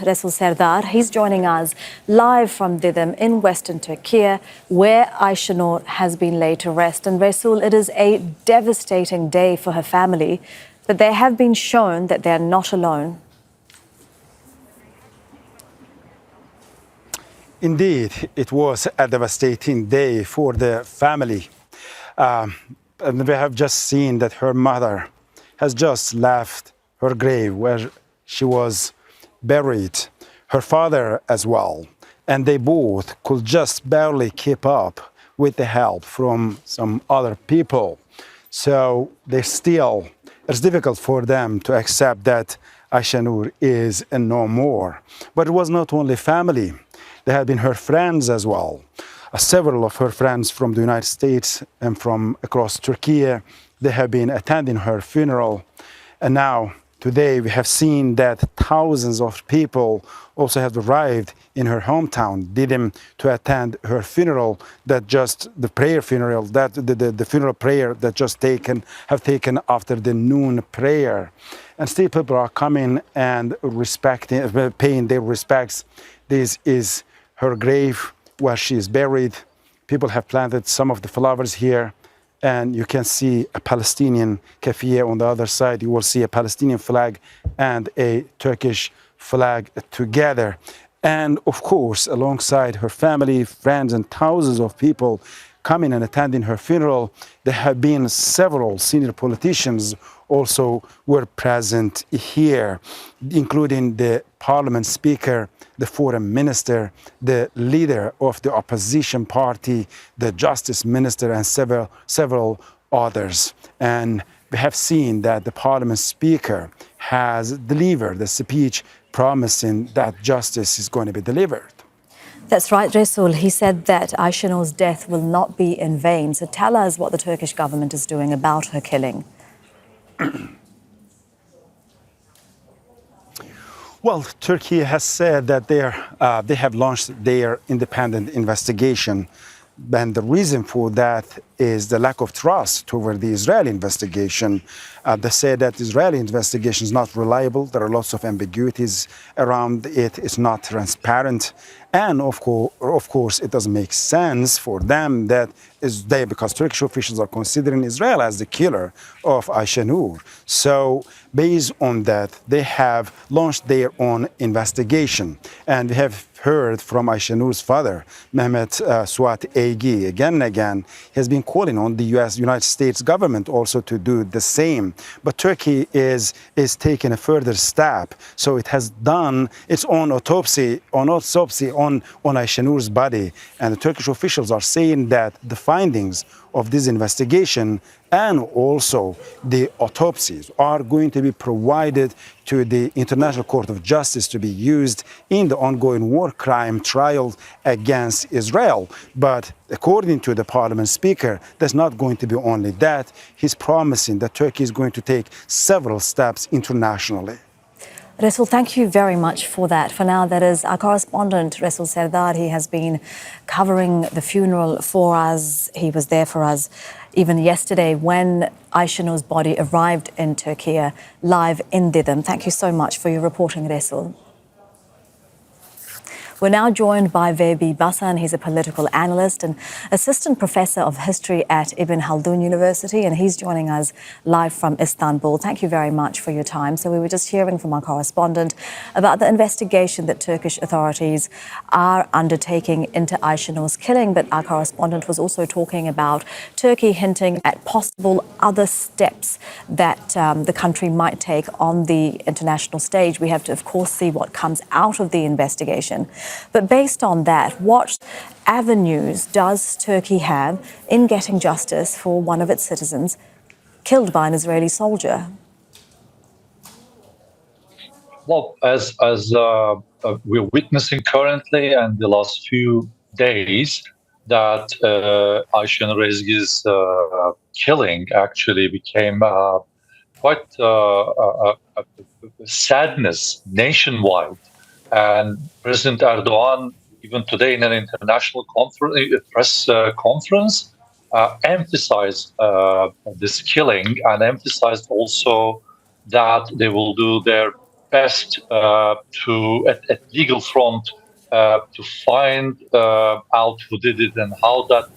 Resul Serdar. He's joining us live from Didim in Western Turkey, where Aysenur has been laid to rest. And Resul, it is a devastating day for her family, but they have been shown that they're not alone. Indeed, it was a devastating day for the family. And we have just seen that her mother has just left her grave where she was buried, her father as well. And they both could just barely keep up with the help from some other people. So it's difficult for them to accept that Aysenur is no more. But it was not only family. There had been her friends as well. Several of her friends from the United States and from across Turkey, they have been attending her funeral. And now, today, we have seen that thousands of people also have arrived in her hometown, Didim, to attend her funeral. The funeral prayer that have taken after the noon prayer. And still people are coming and paying their respects. This is her grave where she is buried. People have planted some of the flowers here, and you can see a Palestinian cafe on the other side. You will see a Palestinian flag and a Turkish flag together. And of course, alongside her family, friends, and thousands of people coming and attending her funeral, there have been several senior politicians also were present here, including the parliament speaker, the foreign minister, the leader of the opposition party, the justice minister, and several others. And we have seen that the parliament speaker has delivered a speech promising that justice is going to be delivered. That's right, Resul. He said that Aysenur's death will not be in vain. So tell us what the Turkish government is doing about her killing. Well, Turkey has said that they have launched their independent investigation. And the reason for that is the lack of trust toward the Israeli investigation. They say that the Israeli investigation is not reliable. There are lots of ambiguities around it. It's not transparent. And of course, it doesn't make sense for them because Turkish officials are considering Israel as the killer of Aysenur. So based on that, they have launched their own investigation. And we have heard from Aysenur's father, Mehmet Suat Eygi, again and again. He has been calling on the United States government also to do the same. But Turkey is taking a further step. So it has done its own autopsy on Aysenur's body. And the Turkish officials are saying that the findings of this investigation and also the autopsies are going to be provided to the International Court of Justice to be used in the ongoing war crime trial against Israel. But according to the parliament speaker, there's not going to be only that. He's promising that Turkey is going to take several steps internationally. Resul, thank you very much for that. For now, that is our correspondent, Resul Serdar. He has been covering the funeral for us. He was there for us even yesterday when Aysenur's body arrived in Turkey, live in Didim. Thank you so much for your reporting, Resul. We're now joined by Vehbi Baysan. He's a political analyst and assistant professor of history at Ibn Haldun University, and he's joining us live from Istanbul. Thank you very much for your time. So we were just hearing from our correspondent about the investigation that Turkish authorities are undertaking into Aysenur's killing, but our correspondent was also talking about Turkey hinting at possible other steps that the country might take on the international stage. We have to, of course, see what comes out of the investigation. But based on that, what avenues does Turkey have in getting justice for one of its citizens killed by an Israeli soldier? Well, as we're witnessing currently and the last few days, that Aysenur Ezgi's killing actually became quite a sadness nationwide. And President Erdogan, even today in an international press conference, emphasized this killing and emphasized also that they will do their best at legal front to find out who did it and how that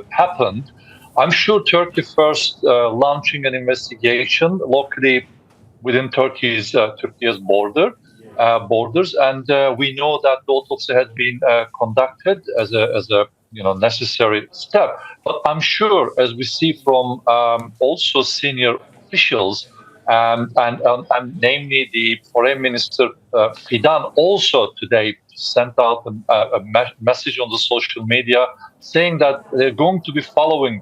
happened. I'm sure Turkey first launching an investigation locally within Turkey's borders, and we know that the autopsy has been conducted as a necessary step. But I'm sure, as we see from also senior officials, and namely the Foreign Minister Fidan, also today sent out a message on the social media saying that they're going to be following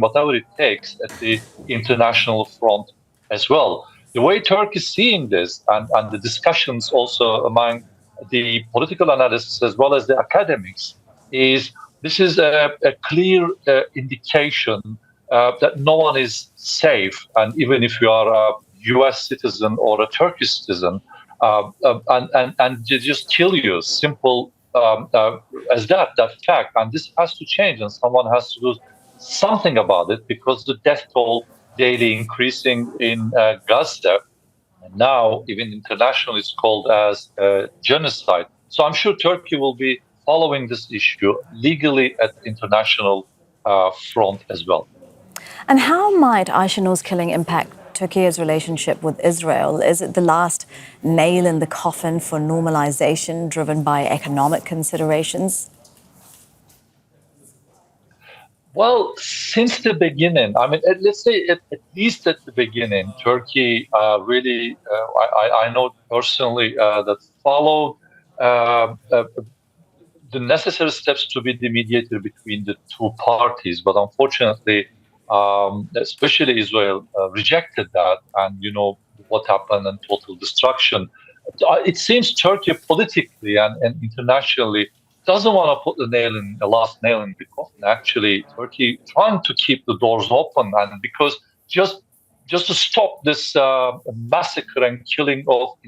whatever it takes at the international front as well. The way Turkey is seeing this, and the discussions also among the political analysts as well as the academics, is this is a clear indication that no one is safe. And even if you are a US citizen or a Turkish citizen, and they just kill you, simple as that fact. And this has to change, and someone has to do something about it, because the death toll daily increasing in Gaza, and now even internationally it's called as genocide. So I'm sure Turkey will be following this issue legally at international front as well. And how might Aysenur's killing impact Turkey's relationship with Israel? Is it the last nail in the coffin for normalization driven by economic considerations? Well, since the beginning, I mean, let's say at least at the beginning, Turkey really, I know personally that followed the necessary steps to be the mediator between the two parties. But unfortunately, especially Israel rejected that, and you know what happened, and total destruction. It seems Turkey politically and internationally doesn't want to put the last nail in the coffin. Actually, Turkey trying to keep the doors open, and because just to stop this massacre and killing of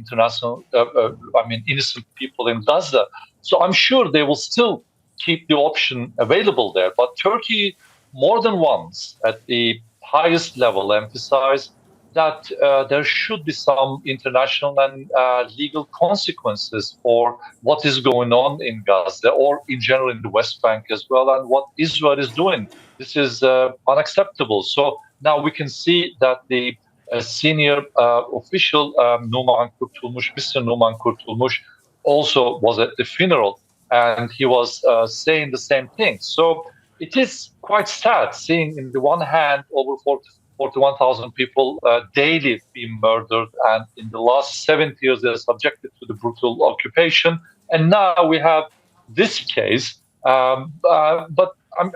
innocent people in Gaza. So I'm sure they will still keep the option available there. But Turkey, more than once, at the highest level, emphasized that there should be some international and legal consequences for what is going on in Gaza, or in general in the West Bank as well, and what Israel is doing. This is unacceptable. So now we can see that the senior official, Mr. Numan Kurtulmuş, also was at the funeral, and he was saying the same thing. So it is quite sad seeing, in the one hand, over 41,000 people daily being murdered, and in the last 70 years they're subjected to the brutal occupation. And now we have this case, but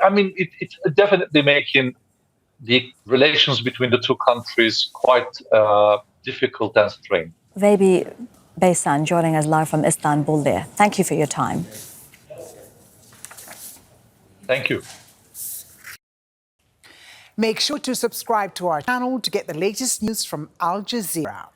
I mean, it's definitely making the relations between the two countries quite difficult and strained. Vehbi Baysan joining us live from Istanbul there. Thank you for your time. Thank you. Make sure to subscribe to our channel to get the latest news from Al Jazeera.